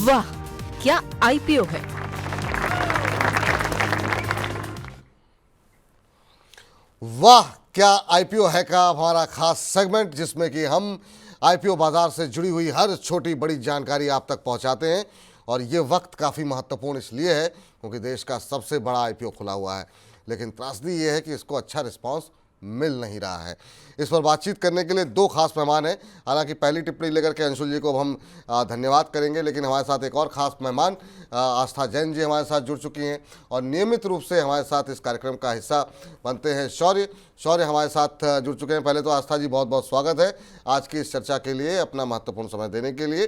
वाह क्या आईपीओ है। वाह क्या आईपीओ है का हमारा खास सेगमेंट, जिसमें कि हम आईपीओ बाजार से जुड़ी हुई हर छोटी बड़ी जानकारी आप तक पहुंचाते हैं। और ये वक्त काफ़ी महत्वपूर्ण इसलिए है क्योंकि देश का सबसे बड़ा आईपीओ खुला हुआ है, लेकिन त्रासदी ये है कि इसको अच्छा रिस्पांस मिल नहीं रहा है। इस पर बातचीत करने के लिए दो खास मेहमान हैं। हालांकि पहली टिप्पणी लेकर के अंशुल जी को अब हम धन्यवाद करेंगे, लेकिन हमारे साथ एक और खास मेहमान आस्था जैन जी हमारे साथ जुड़ चुकी हैं और नियमित रूप से हमारे साथ इस कार्यक्रम का हिस्सा बनते हैं। शौर्य हमारे साथ जुड़ चुके हैं। पहले तो आस्था जी बहुत बहुत स्वागत है आज की इस चर्चा के लिए, अपना महत्वपूर्ण समय देने के लिए।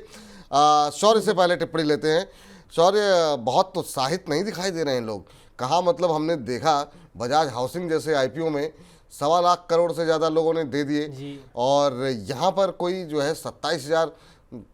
शौर्य से पहले टिप्पणी लेते हैं। शौर्य, बहुत उत्साहित नहीं दिखाई दे रहे हैं लोग। कहाँ मतलब हमने देखा बजाज हाउसिंग जैसे आईपीओ में 1.25 लाख करोड़ से ज़्यादा लोगों ने दे दिए और यहाँ पर कोई जो है 27,000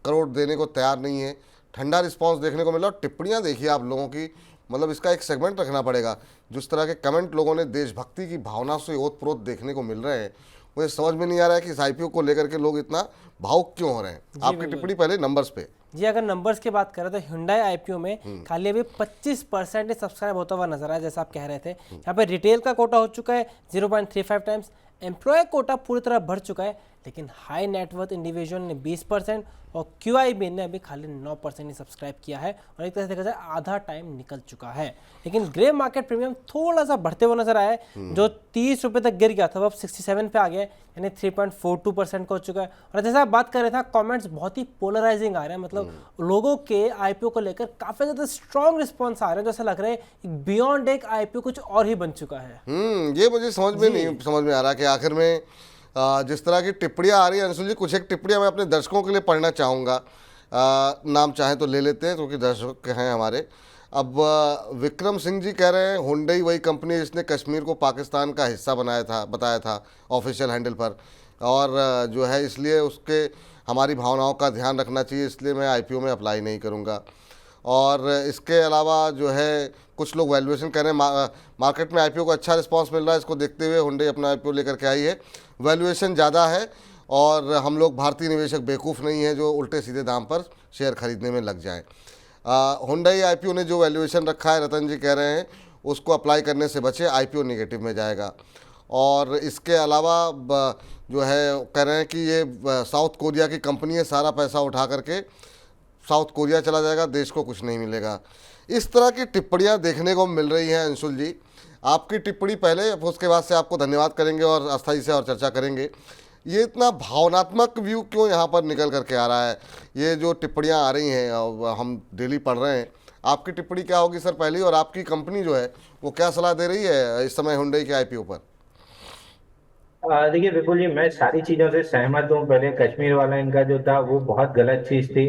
करोड़ देने को तैयार नहीं है। ठंडा रिस्पांस देखने को मिला और टिप्पणियाँ देखिए आप लोगों की, मतलब इसका एक सेगमेंट रखना पड़ेगा। जिस तरह के कमेंट लोगों ने देशभक्ति की भावना से ओतप्रोत देखने को मिल रहे हैं, मुझे समझ में नहीं आ रहा है कि इस आईपीओ को लेकर के लोग इतना भावुक क्यों हो रहे हैं। आपकी टिप्पणी पहले नंबर्स पे। जी, अगर नंबर्स की बात करें तो Hyundai आईपीओ में खाली अभी 25% सब्सक्राइब होता हुआ नजर आया, जैसा आप कह रहे थे। यहाँ पे रिटेल का कोटा हो चुका है 0.35 टाइम्स, एम्प्लॉय कोटा पूरी तरह भर चुका है, लेकिन हाई नेटवर्थ इंडिविजुअल ने 20% और QIB ने अभी खाली 9% ही सब्सक्राइब किया है और एक तरह से देखा जाए आधा टाइम निकल चुका है। लेकिन ग्रे मार्केट प्रीमियम थोड़ा सा बढ़ते हुए नजर आया है, जो 30 रुपये तक गिर गया था, अब 67 पे आ गया है, यानी 3.42% का हो चुका है। और जैसा आप बात कर रहे थे, कमेंट्स बहुत ही पोलराइजिंग आ रहे हैं, मतलब लोगों के आईपीओ को लेकर काफी ज्यादा स्ट्रॉन्ग रिस्पॉन्स आ रहे हैं, जैसा लग रहा है बियॉन्ड एक आईपीओ कुछ और ही बन चुका है। ये मुझे समझ में आ रहा कि आखिर में जिस तरह की टिप्पणियाँ आ रही है। अंशुल जी, कुछ एक टिप्पणियाँ मैं अपने दर्शकों के लिए पढ़ना चाहूँगा। नाम चाहें तो ले लेते हैं क्योंकि दर्शक हैं हमारे। अब विक्रम सिंह जी कह रहे हैं हुंडई वही कंपनी है जिसने कश्मीर को पाकिस्तान का हिस्सा बताया था ऑफिशियल हैंडल पर, और जो है इसलिए उसके हमारी भावनाओं का ध्यान रखना चाहिए, इसलिए मैं आईपीओ में अप्लाई नहीं करूँगा। और इसके अलावा जो है कुछ लोग वैल्यूएशन कह रहे हैं मार्केट में आईपीओ को अच्छा रिस्पांस मिल रहा है, इसको देखते हुए हुंडई अपना आईपीओ लेकर के आई है। वैल्यूएशन ज़्यादा है और हम लोग भारतीय निवेशक बेवकूफ़ नहीं है जो उल्टे सीधे दाम पर शेयर खरीदने में लग जाएं। हुंडई आईपीओ ने जो वैल्यूएशन रखा है, रतन जी कह रहे हैं उसको अप्लाई करने से बचे, आईपीओ नेगेटिव में जाएगा। और इसके अलावा जो है कह रहे हैं कि ये साउथ कोरिया की कंपनी है, सारा पैसा उठा करके साउथ कोरिया चला जाएगा, देश को कुछ नहीं मिलेगा। इस तरह की टिप्पणियां देखने को मिल रही हैं। अंशुल जी, आपकी टिप्पणी पहले, उसके बाद से आपको धन्यवाद करेंगे और अस्थाई से और चर्चा करेंगे। ये इतना भावनात्मक व्यू क्यों यहाँ पर निकल करके आ रहा है? ये जो टिप्पणियाँ आ रही हैं हम डेली पढ़ रहे हैं, आपकी टिप्पणी क्या होगी सर पहली, और आपकी कंपनी जो है वो क्या सलाह दे रही है इस समय हुंडई के आईपीओ पर? देखिए विपुल जी, मैं सारी चीजों से सहमत हूँ। पहले कश्मीर वाला इनका जो था वो बहुत गलत चीज थी।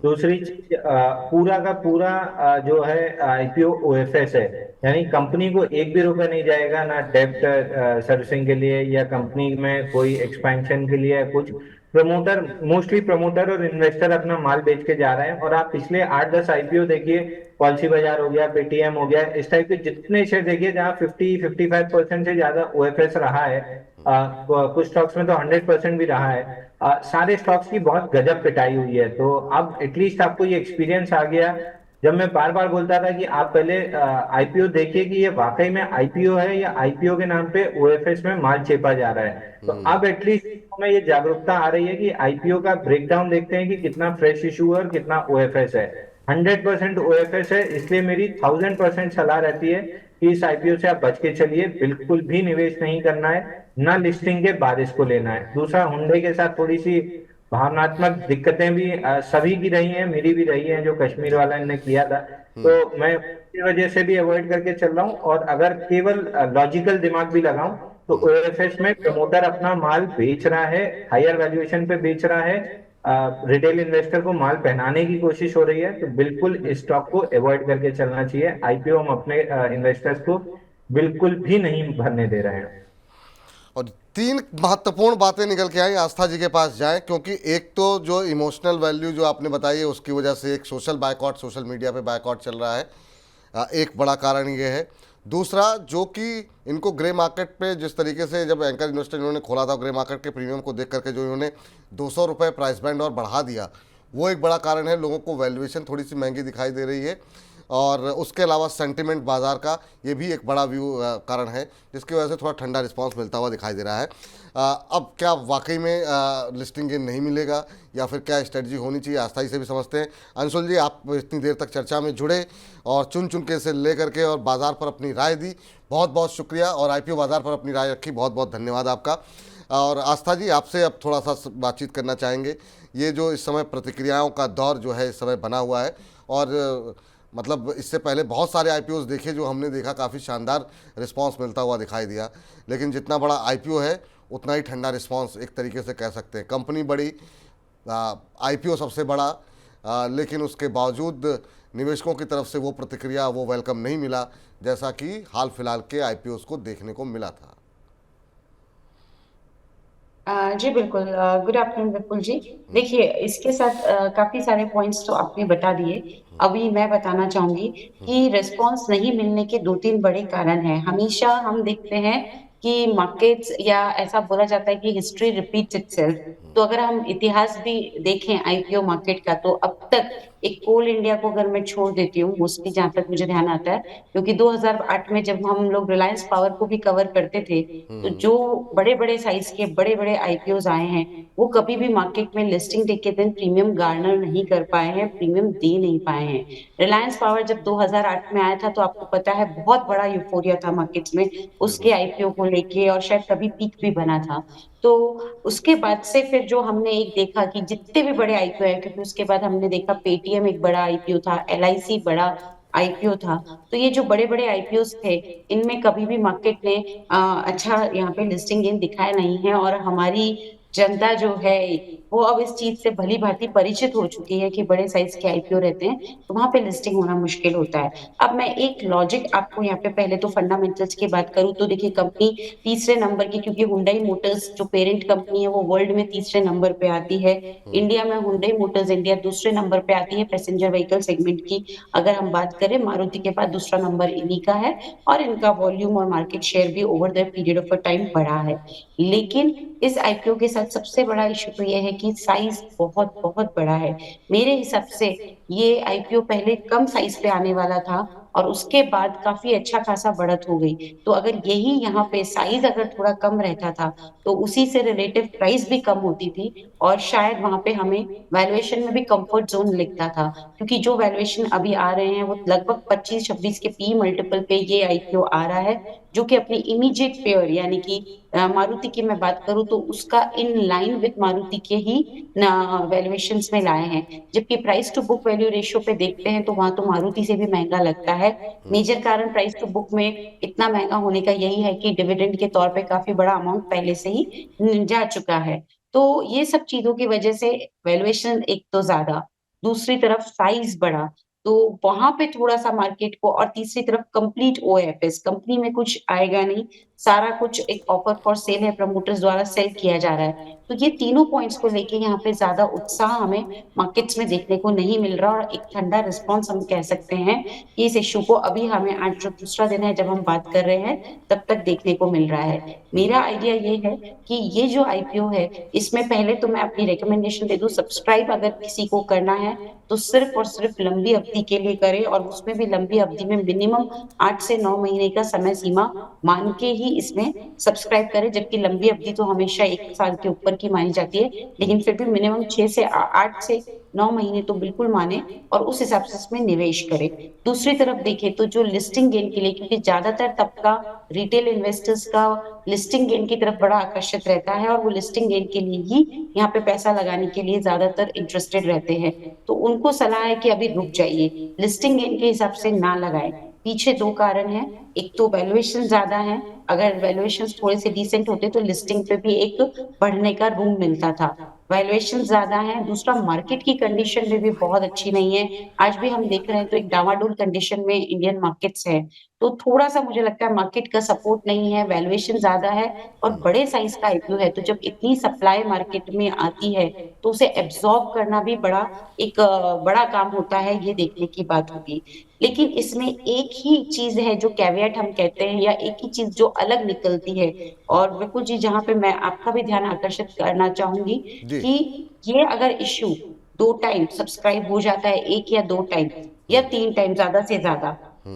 दूसरी चीज, पूरा का पूरा जो है आईपीओ ओएफएस है, यानी कंपनी को एक भी रुपया नहीं जाएगा, ना डेब्ट सर्विसिंग के लिए या कंपनी में कोई एक्सपेंशन के लिए कुछ। मोस्टली प्रमोटर और इन्वेस्टर अपना माल बेच के जा रहे हैं। और आप पिछले 8-10 आईपीओ देखिए, पॉलिसी बाजार हो गया, पेटीएम हो गया, इस टाइप के जितने शेयर देखिए जहाँ 50-55% से ज्यादा ओएफएस रहा है। कुछ स्टॉक्स में तो 100% भी रहा है। सारे स्टॉक्स की बहुत गजब पिटाई हुई है। तो अब एटलीस्ट आपको ये एक्सपीरियंस आ गया। जब मैं बार बार बोलता था कि आप पहले आईपीओ देखिए कि ये वाकई में आईपीओ है या आईपीओ के नाम पे ओएफएस में माल छेपा जा रहा है, तो अब एटलीस्ट हमें ये जागरूकता आ रही है कि आईपीओ का ब्रेकडाउन देखते हैं कि कितना फ्रेश इशू है और कितना ओएफएस है। 100% ओएफएस है, इसलिए मेरी 1000% सलाह रहती है कि इस आईपीओ से आप बच के चलिए। बिल्कुल भी निवेश नहीं करना है, ना लिस्टिंग के बाद इसको लेना है। दूसरा, हुंडई के साथ थोड़ी सी भावनात्मक दिक्कतें भी सभी की रही हैं, मेरी भी रही हैं, जो कश्मीर वाला ने किया था, तो मैं इस वजह से भी अवॉइड करके चल रहा हूँ। और अगर केवल लॉजिकल दिमाग भी लगाऊं तो ओएफएस में प्रमोटर अपना माल बेच रहा है, हायर वैल्यूएशन पे बेच रहा है, रिटेल इन्वेस्टर को माल पहनाने की कोशिश हो रही है, तो बिल्कुल इस स्टॉक को अवॉइड करके चलना चाहिए। आईपीओ हम अपने इन्वेस्टर्स को बिल्कुल भी नहीं भरने दे रहे हैं। और 3 महत्वपूर्ण बातें निकल के आई, आस्था जी के पास जाएं, क्योंकि एक तो जो इमोशनल वैल्यू जो आपने बताई है उसकी वजह से एक सोशल मीडिया पे बायकॉट चल रहा है, एक बड़ा कारण ये है। दूसरा, जो कि इनको ग्रे मार्केट पे जिस तरीके से जब एंकर इन्वेस्टर इन्होंने खोला था, ग्रे मार्केट के प्रीमियम को देख करके जो इन्होंने 200 रुपये प्राइस बैंड और बढ़ा दिया, वो एक बड़ा कारण है। लोगों को वैल्यूएशन थोड़ी सी महंगी दिखाई दे रही है, और उसके अलावा सेंटिमेंट बाज़ार का ये भी एक बड़ा कारण है, जिसकी वजह से थोड़ा ठंडा रिस्पांस मिलता हुआ दिखाई दे रहा है। अब क्या वाकई में लिस्टिंग गेन नहीं मिलेगा, या फिर क्या स्ट्रेटजी होनी चाहिए, आस्था जी से भी समझते हैं। अंशुल जी, आप इतनी देर तक चर्चा में जुड़े और चुन चुन के इसे ले करके और बाज़ार पर अपनी राय दी, बहुत बहुत शुक्रिया। और IPO बाज़ार पर अपनी राय रखी, बहुत बहुत धन्यवाद आपका। और आस्था जी, आपसे अब थोड़ा सा बातचीत करना चाहेंगे। ये जो इस समय प्रतिक्रियाओं का दौर जो है इस समय बना हुआ है, और मतलब इससे पहले बहुत सारे IPOs देखे जो हमने देखा काफ़ी शानदार रिस्पांस मिलता हुआ दिखाई दिया, लेकिन जितना बड़ा IPO है उतना ही ठंडा रिस्पांस एक तरीके से कह सकते हैं। कंपनी बड़ी, IPO सबसे बड़ा, लेकिन उसके बावजूद निवेशकों की तरफ से वो प्रतिक्रिया, वो वेलकम नहीं मिला, जैसा कि हाल फिलहाल के IPOs को देखने को मिला था। जी बिल्कुल। गुड आफ्टरनून विपुल जी। देखिए, इसके साथ काफ़ी सारे पॉइंट्स तो आपने बता दिए। अभी मैं बताना चाहूँगी कि रिस्पॉन्स नहीं मिलने के 2-3 बड़े कारण हैं। हमेशा हम देखते हैं कि मार्केट्स, या ऐसा बोला जाता है कि हिस्ट्री रिपीट्स इटसेल्फ। तो अगर हम इतिहास भी देखें IPO मार्केट का, तो अब तक एक कोल इंडिया को अगर मैं छोड़ देती हूँ मोस्टली, जहाँ तक मुझे ध्यान आता है, क्योंकि 2008 में जब हम लोग रिलायंस पावर को भी कवर करते थे, तो जो बड़े-बड़े साइज़ के बड़े-बड़े IPOs आए हैं, वो कभी भी मार्केट में लिस्टिंग डे के दिन प्रीमियम गार्नर नहीं कर पाए हैं, प्रीमियम दे नहीं पाए हैं। रिलायंस पावर जब 2008 में आया था, तो आपको पता है बहुत बड़ा यूफ़ोरिया था मार्केट्स में उसके IPO को लेके, और शायद तभी पीक भी बना था। तो उसके बाद से फिर जो हमने एक देखा कि जितने भी बड़े IPO आए, क्योंकि उसके बाद हमने देखा पेटीएम एक बड़ा IPO था, LIC बड़ा IPO था। तो ये जो बड़े-बड़े IPOs थे, इनमें कभी भी मार्केट ने अच्छा यहाँ पे लिस्टिंग गेन दिखाया नहीं है, और हमारी जनता जो है, वो अब इस चीज़ से भली-भाँति परिचित हो चुकी है कि बड़े साइज़ के IPO रहते हैं, तो वहाँ पे लिस्टिंग होना मुश्किल होता है। अब मैं एक लॉजिक आपको यहाँ पे, पहले तो फंडामेंटल्स की बात करूँ, तो देखिए कंपनी तीसरे नंबर की, क्योंकि हुंडई मोटर्स जो पेरेंट कंपनी है वो वर्ल्ड में तीसरे नंबर पे आती है। इंडिया में हुंडई मोटर्स इंडिया दूसरे नंबर पे आती है पैसेंजर व्हीकल सेगमेंट की। अगर हम बात करें, मारुति के बाद दूसरा नंबर इन्हीं का है, और इनका वॉल्यूम और मार्केट शेयर भी over the period of a time बढ़ा है। लेकिन इस IPO के साथ सबसे बड़ा इश्यू तो ये है कि साइज़ बहुत बड़ा है। मेरे हिसाब से ये IPO पहले कम साइज़ पे आने वाला था, और उसके बाद काफ़ी अच्छा खासा बढ़त हो गई। तो अगर यही यहाँ पे साइज़ अगर थोड़ा कम रहता था, तो उसी से रिलेटिव प्राइस भी कम होती थी, और शायद वहाँ पे हमें वैल्यूएशन में भी कम्फर्ट ज़ोन लिखता था। क्योंकि जो वैल्यूएशन अभी आ रहे हैं, वो लगभग 25-26 के PE मल्टीपल पे ये IPO आ रहा है, जो कि अपनी इमीडिएट पेयर, यानी कि मारुति की मैं बात करूँ, तो उसका इन लाइन विद मारुति के ही वैल्यूएशंस में लाए हैं। जबकि price to book value ratio पे देखते हैं, तो वहाँ तो मारुति से भी महँगा लगता है। मेजर कारण प्राइस टू बुक में इतना महँगा होने का यही है कि डिविडेंड के तौर पे काफ़ी बड़ा अमाउंट पहले से ही जा चुका है। तो ये सब चीज़ों की वजह से वैल्यूएशन एक तो ज़्यादा, दूसरी तरफ साइज़ बड़ा, तो वहाँ पे थोड़ा-सा मार्केट को, और तीसरी तरफ कंप्लीट OFS, कंपनी में कुछ आएगा नहीं, सारा कुछ एक ऑफर फॉर सेल है, प्रमोटर्स द्वारा सेल किया जा रहा है। तो ये तीनों पॉइंट्स को लेके यहाँ पे ज़्यादा उत्साह हमें मार्केट्स में देखने को नहीं मिल रहा, और एक ठंडा रिस्पॉन्स हम कह सकते हैं कि इस इश्यू को अभी हमें, आज जो दूसरा दिन है जब हम बात कर रहे हैं, तब तक देखने को मिल रहा है। मेरा आइडिया ये है कि ये जो IPO है, इसमें पहले तो मैं अपनी रिकमेंडेशन दे दूँ, सब्सक्राइब अगर किसी को करना है, तो सिर्फ़ और सिर्फ़ लंबी अवधि के लिए करें, और उसमें भी लंबी अवधि में मिनिमम 8 से 9 महीने का समय सीमा मान के ही इसमें सब्सक्राइब करें। जबकि लंबी अवधि तो हमेशा 1 साल के ऊपर की मानी जाती है, लेकिन फिर भी मिनिमम 8 से 9 महीने तो बिल्कुल माने, और उस हिसाब से इसमें निवेश करें। दूसरी तरफ देखें तो जो लिस्टिंग गेन के लिए, क्योंकि ज़्यादातर तबका रिटेल इन्वेस्टर्स का लिस्टिंग गेन की तरफ बड़ा आकर्षित रहता है, और वो लिस्टिंग गेन के लिए ही यहाँ पे पैसा लगाने के लिए ज़्यादातर इंटरेस्टेड रहते हैं। तो उनको सलाह है कि अभी रुक जाइए, लिस्टिंग गेन के हिसाब से ना लगाएँ। पीछे 2 कारण हैं, एक तो वैल्यूएशन ज़्यादा है, अगर वैल्यूएशंस थोड़े से डिसेंट होते तो लिस्टिंग पे भी एक बढ़ने का रूम मिलता था। वैल्यूएशन ज़्यादा है, दूसरा मार्केट की कंडीशन में भी बहुत अच्छी नहीं है। आज भी हम देख रहे हैं तो एक डामाडोल कंडीशन में इंडियन मार्केट्स है। तो थोड़ा-सा मुझे लगता है मार्केट का सपोर्ट नहीं है, वैल्यूएशन ज़्यादा है, और बड़े साइज़ का IPO है, तो जब इतनी सप्लाई मार्केट में आती है, तो उसे एब्ज़ॉर्ब करना भी एक बड़ा काम होता है, ये देखने की बात होगी। लेकिन इसमें एक ही चीज़ है जो कैveat हम कहते हैं, या एक ही चीज़ जो अलग निकलती है, और विपुल जी, जहाँ पे मैं आपका भी ध्यान आकर्षित करना चाहूँगी जी। कि ये अगर इश्यू 2 टाइम सब्सक्राइब हो जाता है, 1 या 2 टाइम या 3 टाइम ज़्यादा से ज़्यादा,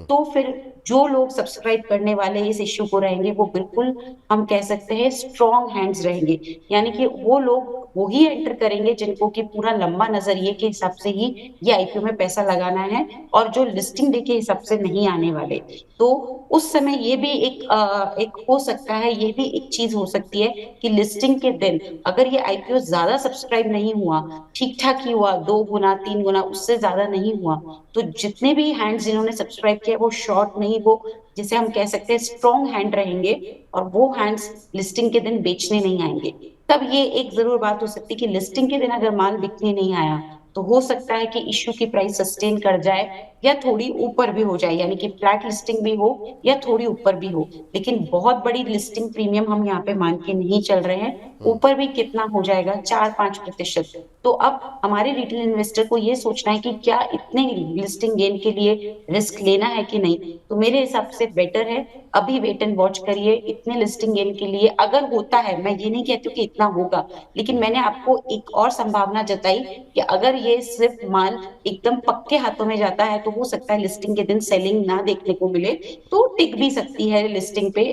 तो फिर जो लोग सब्सक्राइब करने वाले इस इश्यू को रहेंगे, वो बिल्कुल हम कह सकते हैं स्ट्रॉन्ग हैंड्स रहेंगे। यानी कि वो लोग वो ही एंटर करेंगे जिनको कि पूरा लंबा नज़रिए के हिसाब से ही ये आईपीओ में पैसा लगाना है और जो लिस्टिंग डे के हिसाब से नहीं आने वाले। तो उस समय ये भी एक हो सकता है, ये भी एक चीज़ हो सकती है कि लिस्टिंग के दिन अगर ये आईपीओ ज़्यादा सब्सक्राइब नहीं हुआ, ठीक-ठाक ही हुआ, 2 गुना, 3 गुना उससे ज़्यादा नहीं हुआ, तो जितने भी हैंड्स जिन्होंने सब्सक्राइब किया वो शॉर्ट नहीं, वो जिसे हम कह सकते हैं स्ट्रॉन्ग हैंड रहेंगे और वो हैंड्स लिस्टिंग के दिन बेचने नहीं आएँगे। तब ये एक ज़रूर बात हो सकती है कि लिस्टिंग के दिन अगर माल बिकने नहीं आया, तो हो सकता है कि इश्यू की प्राइस सस्टेन कर जाए या थोड़ी ऊपर भी हो जाए, यानी कि फ्लैट लिस्टिंग भी हो या थोड़ी ऊपर भी हो। लेकिन बहुत बड़ी लिस्टिंग प्रीमियम हम यहाँ पे मान के नहीं चल रहे हैं, ऊपर भी कितना हो जाएगा 4-5%। तो अब हमारे रिटेल इन्वेस्टर को ये सोचना है कि क्या इतने लिस्टिंग गेन के लिए रिस्क लेना है कि नहीं? तो मेरे हिसाब से बेटर है अभी वेट एंड वॉच करिए। इतने लिस्टिंग गेन के लिए अगर होता है, मैं ये नहीं कहती हूँ कि इतना होगा, लेकिन मैंने आपको एक और संभावना जताई कि अगर ये सिर्फ माल एकदम पक्के हाथों में जाता है, तो हो सकता है लिस्टिंग के दिन सेलिंग ना देखने को मिले, तो टिक भी सकती है लिस्टिंग पे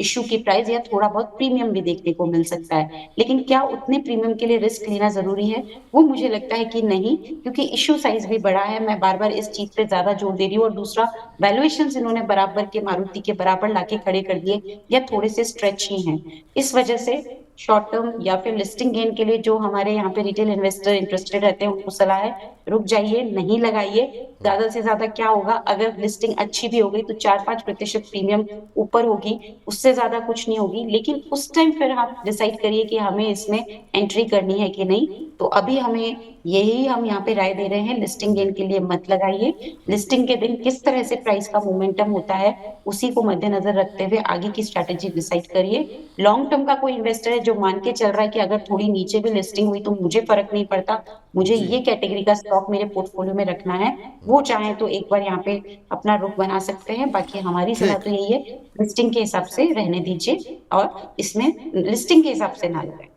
इश्यू की प्राइस या थोड़ा बहुत प्रीमियम भी देखने को मिल सकता है। लेकिन क्या उतने प्रीमियम के लिए रिस्क लेना ज़रूरी है? वो मुझे लगता है कि नहीं, क्योंकि इश्यू साइज़ भी बड़ा है। मैं बार-बार इस चीज़ पे ज़्यादा जोर दे रही हूँ और दूसरा वैल्यूएशंस इन्होंने बराबर के मारुति के बराबर लाके खड़े कर दिए या थोड़े से स्ट्रेच ही हैं। इस वजह से शॉर्ट टर्म या फिर लिस्टिंग गेन के लिए जो हमारे यहाँ पे रिटेल इन्वेस्टर इंटरेस्टेड रहते हैं, उनको सलाह है, रुक जाइए, नहीं लगाइए। ज़्यादा से ज़्यादा क्या होगा, अगर लिस्टिंग अच्छी भी हो गई तो 4-5% प्रीमियम ऊपर होगी, उससे ज़्यादा कुछ नहीं होगी। लेकिन उस टाइम फिर आप डिसाइड करिए कि हमें इसमें एंट्री करनी है कि नहीं। तो अभी हमें यही हम यहाँ पे राय दे रहे हैं, लिस्टिंग गेन के लिए मत लगाइए। लिस्टिंग के दिन किस तरह से प्राइस का मोमेंटम होता है, उसी को मद्देनज़र रखते हुए आगे की स्ट्रैटेजी डिसाइड करिए। लॉन्ग टर्म का कोई इन्वेस्टर है जो मान के चल रहा है कि अगर थोड़ी नीचे भी लिस्टिंग हुई तो मुझे फ़र्क नहीं पड़ता, मुझे ये कैटेगरी का स्टॉक मेरे पोर्टफोलियो में रखना है, वो चाहें तो एक बार यहाँ पे अपना रुख बना सकते हैं। बाकी हमारी सलाह ठीक। तो यही है, लिस्टिंग के हिसाब से रहने दीजिए और इसमें लिस्टिंग के हिसाब से ना लगाएँ।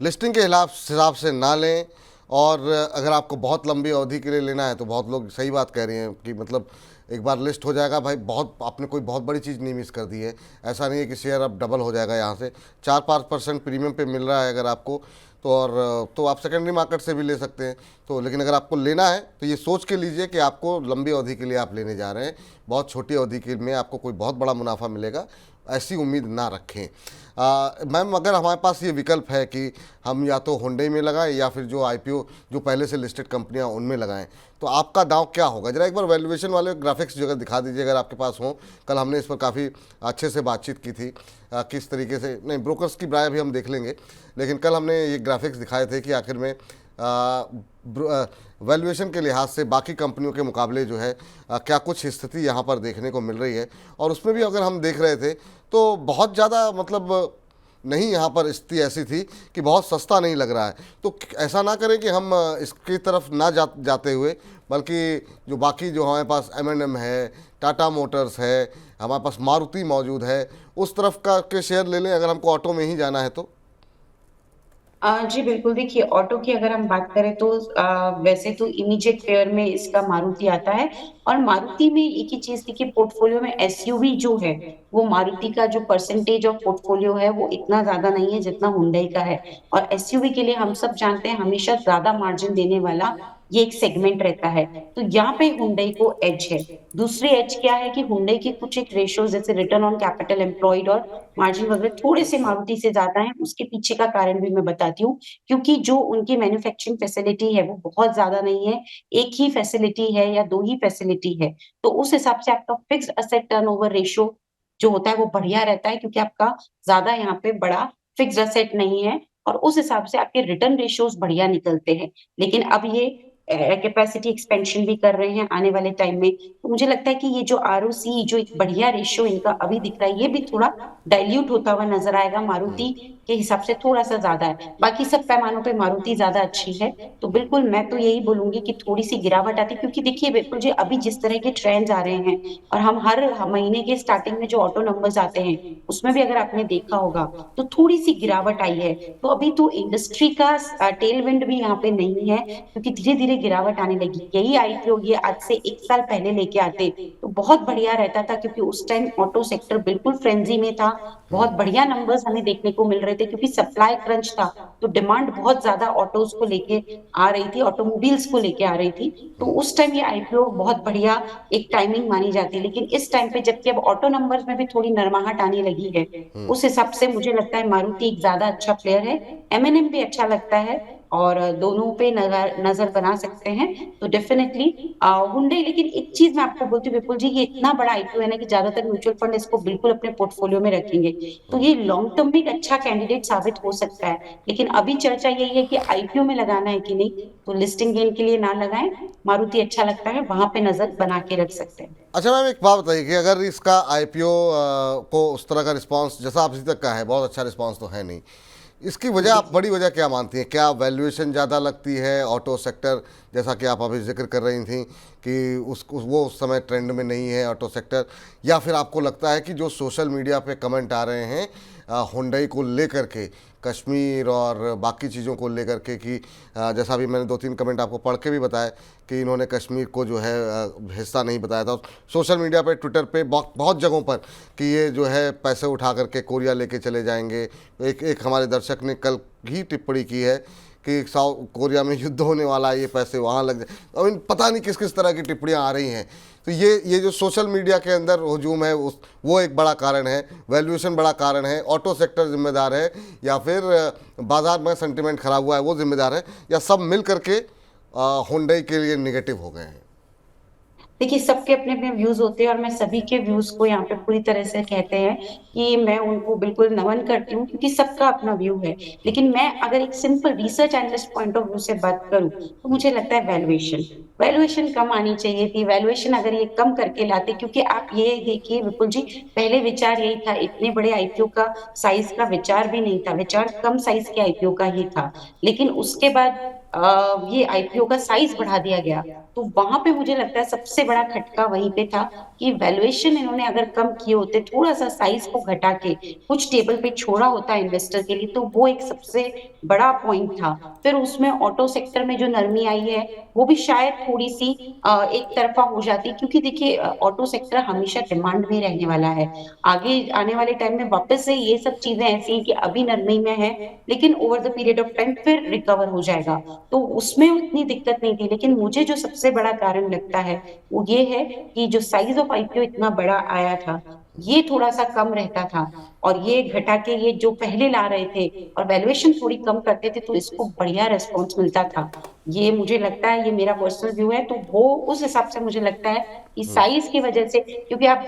लिस्टिंग के हिसाब से ना लें। और अगर आपको बहुत लंबी अवधि के लिए लेना है तो बहुत लोग सही बात कह रहे हैं कि मतलब एक बार लिस्ट हो जाएगा भाई, बहुत आपने कोई बहुत बड़ी चीज़ नहीं मिस कर दी है। ऐसा नहीं है कि शेयर अब डबल हो जाएगा यहाँ से। 4-5% प्रीमियम पे मिल रहा है अगर आपको, तो और तो आप सेकेंडरी मार्केट से भी ले सकते हैं। तो लेकिन अगर आपको लेना है तो ये सोच के लीजिए कि आपको लंबी अवधि के लिए आप लेने जा रहे हैं। बहुत छोटी अवधि के में आपको कोई बहुत बड़ा मुनाफा मिलेगा, ऐसी उम्मीद ना रखें। मैम, अगर हमारे पास ये विकल्प है कि हम या तो हुंडई में लगाएं या फिर जो आईपीओ जो पहले से लिस्टेड कंपनियां उनमें लगाएं, तो आपका दांव क्या होगा? जरा एक बार वैल्यूएशन वाले ग्राफिक्स जो है दिखा दीजिए अगर आपके पास हो। कल हमने इस पर काफ़ी अच्छे से बातचीत की थी, किस तरीके से, नहीं ब्रोकर्स की राय भी हम देख लेंगे, लेकिन कल हमने ये ग्राफिक्स दिखाए थे कि आखिर में वैल्यूएशन के लिहाज से बाकी कंपनियों के मुकाबले जो है क्या कुछ स्थिति यहाँ पर देखने को मिल रही है। और उसमें भी अगर हम देख रहे थे तो बहुत ज़्यादा मतलब नहीं, यहाँ पर स्थिति ऐसी थी कि बहुत सस्ता नहीं लग रहा है। तो ऐसा ना करें कि हम इसकी तरफ ना जाते हुए, बल्कि जो बाकी जो हमारे पास M&M है, टाटा मोटर्स है, हमारे पास मारुति मौजूद है, उस तरफ का के शेयर ले लें अगर हमको ऑटो में ही जाना है तो। जी बिल्कुल, देखिए ऑटो की अगर हम बात करें तो वैसे तो इमीडिएट फेयर में इसका मारुति आता है और मारुति में एक ही चीज़ थी कि पोर्टफोलियो में एसयूवी जो है, वो मारुति का जो परसेंटेज ऑफ पोर्टफोलियो है वो इतना ज़्यादा नहीं है जितना हुंडई का है। और एसयूवी के लिए हम सब जानते हैं हमेशा ज़्यादा मार्जिन देने वाला ये एक सेगमेंट रहता है। तो यहाँ पे हुंडई को एज है। दूसरी एज क्या है कि हुंडई के कुछ एक रेशियोज़ जैसे रिटर्न ऑन कैपिटल एम्प्लॉयड और मार्जिन वगैरह थोड़े से मारुति से ज़्यादा हैं। उसके पीछे का कारण भी मैं बताती हूँ, क्योंकि जो उनकी मैन्युफैक्चरिंग फैसिलिटी है वो बहुत ज़्यादा नहीं है। एक ही फैसिलिटी है या 2 ही फैसिलिटी है। तो उस हिसाब से आपका फिक्स्ड एसेट टर्नओवर रेशियो जो होता है वो बढ़िया रहता है, क्योंकि आपका ज़्यादा यहाँ पे बड़ा फिक्स्ड एसेट नहीं है और उस हिसाब से आपके रिटर्न रेशियोज़ बढ़िया निकलते हैं। लेकिन अब ये कैपेसिटी एक्सपेंशन भी कर रहे हैं आने वाले टाइम में। तो मुझे लगता है कि ये जो आरओसी जो एक बढ़िया रेशियो इनका अभी दिख रहा है, ये भी थोड़ा डाइल्यूट होता हुआ नजर आएगा। मारुति के हिसाब से थोड़ा सा ज्यादा है, बाकी सब पैमानों पे मारुति ज्यादा अच्छी है। तो बिल्कुल मैं तो यही बोलूंगी कि थोड़ी सी गिरावट आती, क्योंकि देखिए बिल्कुल जी अभी जिस तरह के ट्रेंड्स आ रहे हैं और हम हर महीने के स्टार्टिंग में जो ऑटो नंबर्स आते हैं उसमें भी अगर आपने देखा होगा तो थोड़ी सी गिरावट आई है। तो अभी तो इंडस्ट्री का टेल विंड भी यहाँ पे नहीं है, क्योंकि धीरे धीरे गिरावट आने लगी। यही आईपीओ ये आज से 1 साल पहले लेके आते तो बहुत बढ़िया रहता था, क्योंकि उस टाइम ऑटो सेक्टर बिल्कुल फ्रेंजी में था। बहुत बढ़िया नंबर्स हमें देखने को मिल रहे थे, क्योंकि सप्लाई क्रंच था, तो डिमांड बहुत ज्यादा ऑटोज को लेके आ रही थी, ऑटोमोबाइल्स को लेके आ रही थी। तो उस टाइम ये आईपीओ बहुत बढ़िया एक टाइमिंग मानी जाती है। लेकिन इस टाइम पे जबकि अब ऑटो नंबर्स में भी थोड़ी नरमाहट आने लगी है, उस हिसाब से मुझे लगता है मारुति एक ज्यादा अच्छा प्लेयर है। एमएनएम भी अच्छा लगता है, और दोनों पे नजर बना सकते हैं। तो डेफिनेटली हुंडई। लेकिन एक चीज मैं आपको बोलती हूँ विपुल जी, ये इतना बड़ा आईपीओ है ना कि ज्यादातर म्यूचुअल फंड इसको बिल्कुल अपने पोर्टफोलियो में रखेंगे, तो ये लॉन्ग टर्म में एक अच्छा कैंडिडेट साबित हो सकता है। लेकिन अभी चर्चा यही है कि आईपीओ में लगाना है कि नहीं, तो लिस्टिंग गेन के लिए ना लगाएं। मारुति अच्छा लगता है, वहां पे नजर बना के रख सकते हैं। अच्छा मैम, एक बात बताइए कि अगर इसका आईपीओ को उस तरह का रिस्पांस जैसा अभी तक का है, बहुत अच्छा रिस्पांस तो है नहीं, इसकी वजह आप बड़ी वजह क्या मानती हैं? क्या वैल्यूएशन ज़्यादा लगती है? ऑटो सेक्टर जैसा कि आप अभी जिक्र कर रही थी कि वो उस समय ट्रेंड में नहीं है ऑटो सेक्टर, या फिर आपको लगता है कि जो सोशल मीडिया पे कमेंट आ रहे हैं हुंडई को लेकर के, कश्मीर और बाकी चीज़ों को लेकर के, कि जैसा अभी मैंने 2-3 कमेंट आपको पढ़ के भी बताया कि इन्होंने कश्मीर को जो है हिस्सा नहीं बताया था सोशल मीडिया पे, ट्विटर पे, बहुत जगहों पर, कि ये जो है पैसे उठा करके कोरिया लेके चले जाएंगे। एक हमारे दर्शक ने कल ही टिप्पणी की है कि साउथ कोरिया में युद्ध होने वाला है, ये पैसे वहाँ लग जाए। अब पता नहीं किस किस तरह की टिप्पणियाँ आ रही हैं। तो ये जो सोशल मीडिया के अंदर हुजूम है वो एक बड़ा कारण है, वैल्यूएशन बड़ा कारण है, ऑटो सेक्टर जिम्मेदार है, या फिर बाजार में सेंटिमेंट खराब हुआ है वो जिम्मेदार है, या सब मिल करके हुंडई के लिए निगेटिव हो गए हैं? देखिए सबके अपने अपने व्यूज होते हैं, और मैं सभी के व्यूज को यहाँ पे पूरी तरह से कहते हैं कि मैं उनको बिल्कुल नमन करती हूँ, क्योंकि सबका अपना व्यू है। लेकिन मैं अगर एक simple research analyst point of view से बात करूँ तो मुझे लगता है वैल्यूएशन कम आनी चाहिए थी। वैल्यूएशन अगर ये कम करके लाते, क्योंकि आप ये देखिए विपुल जी, पहले विचार यही था, इतने बड़े आईपीओ का साइज का विचार भी नहीं था, विचार कम साइज के आईपीओ का ही था। लेकिन उसके बाद ये आईपीओ का साइज बढ़ा दिया गया, तो वहां पे मुझे लगता है सबसे बड़ा खटका वहीं पे था कि वैल्यूएशन इन्होंने अगर कम किए होते, थोड़ा सा साइज को घटा के कुछ टेबल पे छोड़ा होता इन्वेस्टर के लिए, तो वो एक सबसे बड़ा पॉइंट था। फिर उसमें ऑटो सेक्टर में जो नरमी आई है वो भी शायद थोड़ी सी एक तरफा हो जाती, क्योंकि देखिए ऑटो सेक्टर हमेशा डिमांड में रहने वाला है। आगे आने वाले टाइम में वापस से ये सब चीजें ऐसी हैं कि अभी नरमी में है, लेकिन over the period of time फिर रिकवर हो जाएगा, तो उसमें उतनी दिक्कत नहीं थी। लेकिन मुझे जो सबसे बड़ा कारण लगता है वो ये है कि जो साइज ऑफ आईपीओ इतना बड़ा आया था, ये थोड़ा सा कम रहता था, और ये घटा के ये जो पहले ला रहे थे और वैल्यूएशन थोड़ी कम करते थे, तो इसको बढ़िया रेस्पॉन्स मिलता था। ये मुझे लगता है, ये मेरा पर्सनल व्यू है। तो वो उस हिसाब से मुझे लगता है कि साइज की वजह से, क्योंकि आप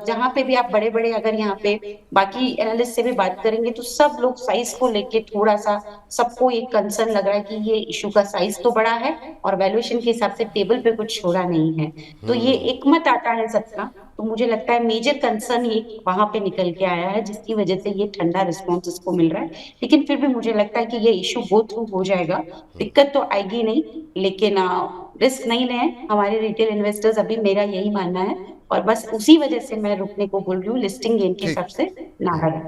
जहां पे भी आप बड़े बड़े अगर यहाँ पे बाकी एनालिस्ट से भी बात करेंगे तो सब लोग साइज को लेके थोड़ा सा, सबको एक कंसर्न लग रहा है कि ये इशू का साइज तो बड़ा है और वैल्यूएशन के हिसाब से टेबल पे कुछ छोड़ा नहीं है। तो ये एक मत आता है सबका। तो मुझे लगता है मेजर कंसर्न ये वहां पे निकल के आया है, जिसकी वजह से ये ठंडा रिस्पॉन्स इसको मिल रहा है। लेकिन फिर भी मुझे लगता है कि ये इशू गो थ्रू हो जाएगा, दिक्कत तो आएगी नहीं, लेकिन रिस्क नहीं लें हमारे रिटेल इन्वेस्टर्स, अभी मेरा यही मानना है। और बस उसी वजह से मैं रुकने को बोल रही हूँ, लिस्टिंग गेन के हिसाब से ना करें।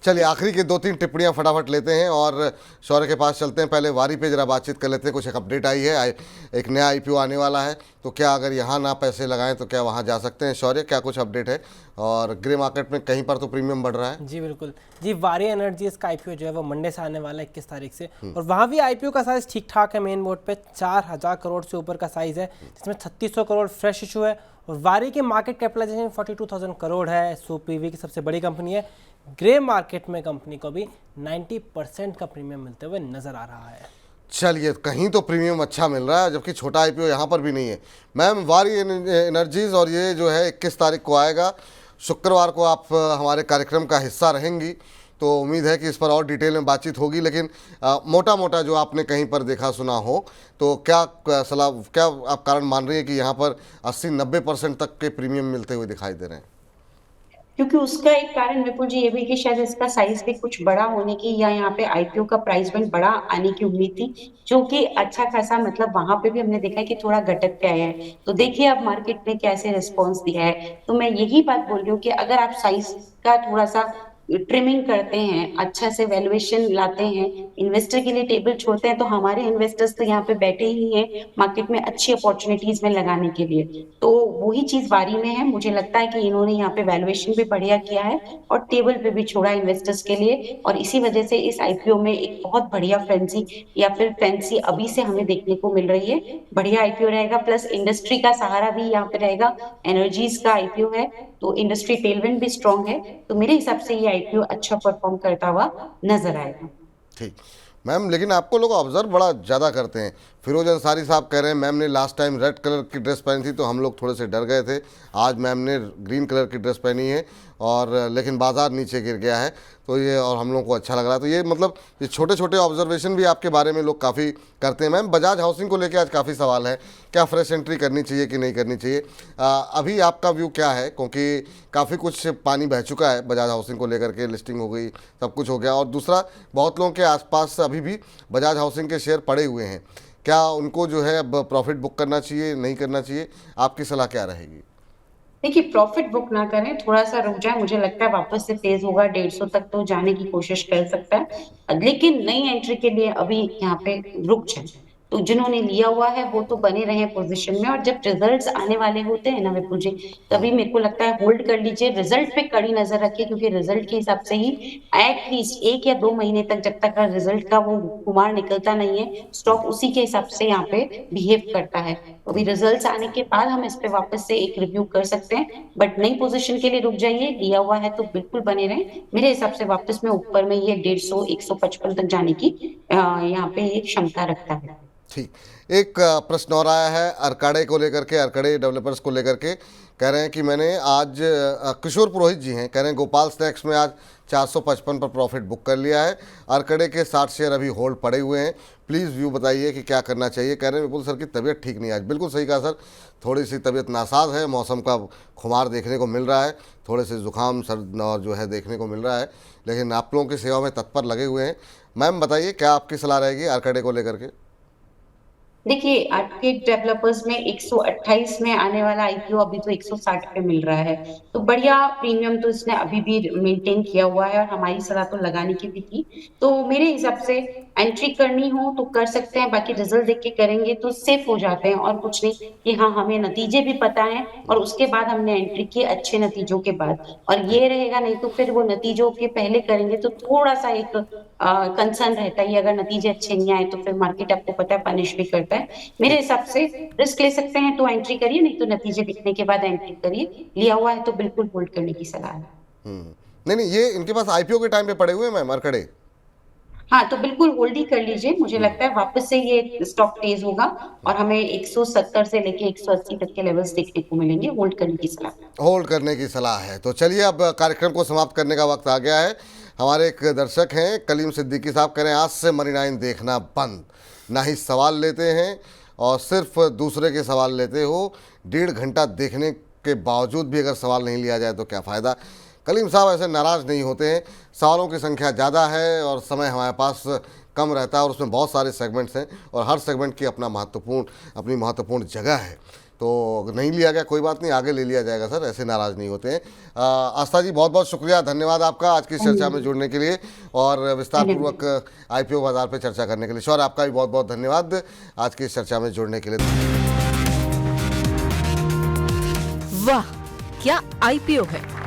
चलिए आखिरी की 2-3 टिप्पणियां फटाफट लेते हैं और शौर्य के पास चलते हैं। पहले वारी पे जरा बातचीत कर लेते हैं। कुछ एक अपडेट आई है, एक नया आईपीओ आने वाला है, तो क्या अगर यहाँ ना पैसे लगाएं तो क्या वहाँ जा सकते हैं? शौर्य, क्या कुछ अपडेट है? और ग्रे मार्केट में कहीं पर तो प्रीमियम बढ़ रहा है। जी बिल्कुल जी, वारी एनर्जीज का आईपीओ जो है वो मंडे से आने वाला है 21 तारीख से, और वहाँ भी आईपीओ का साइज ठीक ठाक है। मेन बोर्ड पे 4000 करोड़ से ऊपर का साइज है, जिसमें 3600 करोड़ फ्रेश इशू है, और वारी की मार्केट कैपिटलाइजेशन 42,000 करोड़ है। सुपीवी की सबसे बड़ी कंपनी है। ग्रे मार्केट में कंपनी को भी 90% का प्रीमियम मिलते हुए नजर आ रहा है। चलिए, कहीं तो प्रीमियम अच्छा मिल रहा है, जबकि छोटा आईपीओ यहाँ पर भी नहीं है। मैम, वारी एनर्जीज, और ये जो है 21 तारीख को आएगा, शुक्रवार को आप हमारे कार्यक्रम का हिस्सा रहेंगी, तो उम्मीद है कि इस पर और डिटेल में बातचीत होगी, लेकिन मोटा मोटा जो आपने कहीं पर देखा सुना हो तो क्या आप कारण मान रही हैं कि यहाँ पर 80-90% तक के प्रीमियम मिलते हुए दिखाई दे रहे हैं? क्योंकि उसका एक कारण विपुल जी ये भी कि शायद इसका साइज भी कुछ बड़ा होने की या यहाँ पे आईपीओ का प्राइस बैंड बड़ा आने की उम्मीद थी, जो कि अच्छा खासा मतलब वहां पे भी हमने देखा है कि थोड़ा घटक के आया है। तो देखिए अब मार्केट ने कैसे रिस्पॉन्स दिया है। तो मैं यही बात बोल रही हूँ कि अगर आप साइज का थोड़ा सा ट्रिमिंग करते हैं, अच्छा से वैल्यूएशन लाते हैं, इन्वेस्टर के लिए टेबल छोड़ते हैं, तो हमारे इन्वेस्टर्स तो यहाँ पे बैठे ही हैं मार्केट में अच्छी अपॉर्चुनिटीज में लगाने के लिए। तो वही चीज बारी में है। मुझे लगता है कि इन्होंने यहाँ पे वैल्यूएशन भी बढ़िया किया है और टेबल पे भी छोड़ा इन्वेस्टर्स के लिए, और इसी वजह से इस आईपीओ में एक बहुत बढ़िया फ्रेंसी या फिर फैंसी अभी से हमें देखने को मिल रही है। बढ़िया आईपीओ रहेगा, प्लस इंडस्ट्री का सहारा भी यहाँ पे रहेगा। एनर्जीज का आईपीओ है तो इंडस्ट्री टेलविंड भी स्ट्रांग है। तो मेरे हिसाब से ये आईपीओ अच्छा परफॉर्म करता हुआ नजर आएगा। ठीक मैम, लेकिन आपको लोग ऑब्जर्व बड़ा ज़्यादा करते हैं। फिरोज अंसारी साहब कह रहे हैं मैम ने लास्ट टाइम रेड कलर की ड्रेस पहनी थी तो हम लोग थोड़े से डर गए थे, आज मैम ने ग्रीन कलर की ड्रेस पहनी है और लेकिन बाजार नीचे गिर गया है, तो ये और हम लोगों को अच्छा लग रहा है। तो ये मतलब ये छोटे छोटे ऑब्जर्वेशन भी आपके बारे में लोग काफ़ी करते हैं। मैम, बजाज हाउसिंग को लेकर आज काफ़ी सवाल है, क्या फ्रेश एंट्री करनी चाहिए कि नहीं करनी चाहिए? अभी आपका व्यू क्या है, क्योंकि काफ़ी कुछ पानी बह चुका है बजाज हाउसिंग को लेकर के, लिस्टिंग हो गई, सब कुछ हो गया, और दूसरा बहुत लोगों के आसपास अभी भी बजाज हाउसिंग के शेयर पड़े हुए हैं, क्या उनको जो है अब प्रॉफिट बुक करना चाहिए, नहीं करना चाहिए? आपकी सलाह क्या रहेगी? देखिए प्रॉफिट बुक ना करें, थोड़ा सा रुक जाए। मुझे लगता है वापस से तेज होगा, 150 तक तो जाने की कोशिश कर सकता है, लेकिन नई एंट्री के लिए अभी यहाँ पे रुक जाए। तो जिन्होंने लिया हुआ है वो तो बने रहे पोजीशन में, और जब रिजल्ट्स आने वाले होते हैं ना विपुल जी, तभी मेरे को लगता है होल्ड कर लीजिए, रिजल्ट पे कड़ी नजर रखिए, क्योंकि रिजल्ट के हिसाब से ही एटलीस्ट 1 या 2 महीने तक, जब तक रिजल्ट का वो कुमार निकलता नहीं है, स्टॉक उसी के हिसाब से यहाँ पे बिहेव करता है। तो अभी रिजल्ट्स आने के बाद हम इस पे वापस से एक रिव्यू कर सकते हैं, बट नई पोजीशन के लिए रुक जाइए। लिया हुआ है तो बिल्कुल बने रहें। मेरे हिसाब से वापस में ऊपर में ये 150 155 तक जाने की यहाँ पे एक क्षमता रखता है। ठीक, एक प्रश्न और आया है अरकाड़े को लेकर के, अरकाड़े डेवलपर्स को लेकर के। कह रहे हैं कि मैंने आज किशोर पुरोहित जी हैं, कह रहे हैं गोपाल स्नैक्स में आज 455 पर प्रॉफिट बुक कर लिया है, अरकाड़े के 60 शेयर अभी होल्ड पड़े हुए हैं, प्लीज़ व्यू बताइए कि क्या करना चाहिए। कह रहे हैं विपुल सर की तबीयत ठीक नहीं है आज। बिल्कुल सही कहा सर, थोड़ी सी तबीयत नासाज है, मौसम का खुमार देखने को मिल रहा है, थोड़े से जुकाम सर्द और जो है देखने को मिल रहा है, लेकिन आप लोगों की सेवा में तत्पर लगे हुए हैं। मैम बताइए क्या आपकी सलाह रहेगी अरकाड़े को लेकर के? देखिए आर्किड डेवलपर्स में 128 में आने वाला आईपीओ अभी तो 160 पे मिल रहा है, तो बढ़िया प्रीमियम तो इसने अभी भी मेंटेन किया हुआ है, और हमारी सलाह तो लगाने की भी थी। तो मेरे हिसाब से एंट्री करनी हो तो कर सकते हैं, बाकी रिजल्ट देख के करेंगे तो सेफ हो जाते हैं, और कुछ नहीं कि हाँ हमें नतीजे भी पता है और उसके बाद हमने एंट्री की अच्छे नतीजों के बाद, और ये रहेगा। नहीं तो फिर वो नतीजों के पहले करेंगे तो थोड़ा सा एक कंसर्न रहता है, अगर नतीजे अच्छे नहीं आए तो फिर मार्केट आपको पता है पनिश भी करता है। मेरे हिसाब से रिस्क ले सकते हैं तो एंट्री करिए, नहीं तो नतीजे दिखने के बाद एंट्री करिए। लिया हुआ है तो बिल्कुल होल्ड करने की सलाह है। नहीं नहीं, ये इनके पास आईपीओ के टाइम पे पड़े हुए हैं मैम अरकाड़े। हाँ तो बिल्कुल होल्ड ही कर लीजिए। मुझे लगता है वापस से ये स्टॉक तेज होगा और हमें 170 से लेके 180 तक के लेवल्स देखने को मिलेंगे। होल्ड करने की सलाह, होल्ड करने की सलाह है। तो चलिए अब कार्यक्रम को समाप्त करने का वक्त आ गया है। हमारे एक दर्शक हैं कलीम सिद्दीकी साहब, कह रहे हैं आज से मनी 9 देखना बंद, ना ही सवाल लेते हैं और सिर्फ दूसरे के सवाल लेते हो। 1.5 घंटा देखने के बावजूद भी अगर सवाल नहीं लिया जाए तो क्या फ़ायदा। कलीम साहब ऐसे नाराज़ नहीं होते हैं, सवालों की संख्या ज़्यादा है और समय हमारे पास कम रहता है, और उसमें बहुत सारे सेगमेंट्स हैं और हर सेगमेंट की अपनी महत्वपूर्ण जगह है। तो नहीं लिया गया कोई बात नहीं, आगे ले लिया जाएगा सर, ऐसे नाराज़ नहीं होते हैं। आस्था जी बहुत बहुत शुक्रिया, धन्यवाद आपका आज की इस चर्चा में जुड़ने के लिए और विस्तारपूर्वक आईपीओ बाजार पे चर्चा करने के लिए। शौर्य आपका भी बहुत बहुत धन्यवाद आज की इस चर्चा में जुड़ने के लिए। वाह क्या आईपीओ है।